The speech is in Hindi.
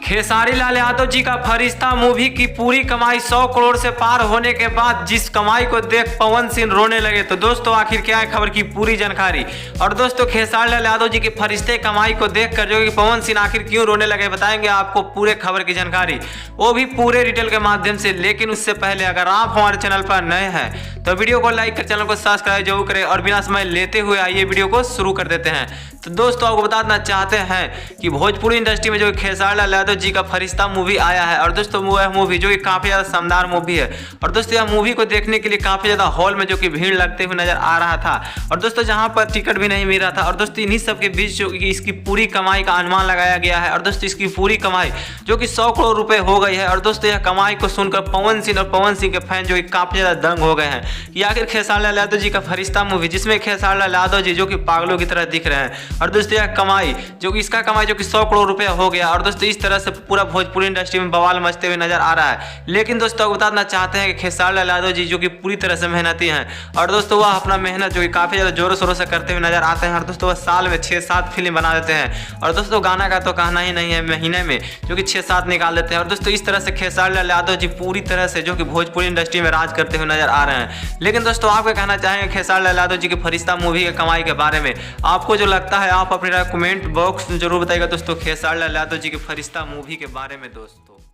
खेसारी लाल यादव जी का फरिश्ता मूवी की पूरी कमाई 100 करोड़ से पार होने के बाद जिस कमाई को देख पवन सिंह रोने लगे। तो दोस्तों आखिर क्या है खबर की पूरी जानकारी। और दोस्तों खेसारी लाल यादव जी के फरिश्ते कमाई को देखकर जो कि पवन सिंह आखिर क्यों रोने लगे बताएंगे आपको पूरे खबर की जानकारी, वो भी पूरे डिटेल के माध्यम से। लेकिन उससे पहले अगर आप हमारे चैनल पर नए हैं तो वीडियो को लाइक कर चैनल को सब्सक्राइब जरूर करें और बिना समय लेते हुए आइए वीडियो को शुरू कर देते हैं। तो दोस्तों आपको बताना चाहते हैं कि भोजपुरी इंडस्ट्री में जो खेसारी लाल यादव जी का फरिश्ता मूवी आया है और दोस्तों वह मूवी जो कि काफ़ी ज़्यादा शानदार मूवी है। और दोस्तों यह मूवी को देखने के लिए काफ़ी ज़्यादा हॉल में जो कि भीड़ लगते हुए नजर आ रहा था और दोस्तों जहां पर टिकट भी नहीं मिल रहा था। और दोस्तों इन्हीं सब के बीच जो कि इसकी पूरी कमाई का अनुमान लगाया गया है और दोस्तों इसकी पूरी कमाई जो कि 100 करोड़ रुपए हो गई है। और दोस्तों यह कमाई को सुनकर पवन सिंह और पवन सिंह के फैन जो कि काफ़ी ज़्यादा दंग हो गए हैं कि आखिर खेसारी लाल यादव जी का फरिश्ता मूवी जिसमें खेसारी लाल यादव जी जो कि पागलों की तरह दिख रहे हैं और दोस्तों यह कमाई जो कि इसका कमाई जो कि 100 करोड़ रुपए हो गया। और दोस्तों इस तरह से पूरा भोजपुरी इंडस्ट्री में बवाल मचते हुए नजर आ रहा है। लेकिन दोस्तों बताना चाहते हैं कि खेसारी लाल यादव जी जो कि पूरी तरह से मेहनती हैं और दोस्तों वह अपना मेहनत जो कि काफ़ी ज़्यादा जोरों शोरों से करते हुए नजर आते हैं। और दोस्तों वह साल में 6-7 फिल्म बना देते हैं और दोस्तों गाना का तो कहना ही नहीं है, महीने में जो कि 6-7 निकाल देते हैं। और दोस्तों इस तरह से खेसारी लाल यादव जी पूरी तरह से जो कि भोजपुरी इंडस्ट्री में राज करते हुए नजर आ रहे हैं। लेकिन दोस्तों आप क्या कहना चाहेंगे खेसारी लाल यादव जी के फरिश्ता मूवी के कमाई के बारे में? आपको जो लगता है आप अपनी राय कमेंट बॉक्स में जरूर बताइएगा दोस्तों खेसारी लाल यादव जी के फरिश्ता मूवी के बारे में दोस्तों।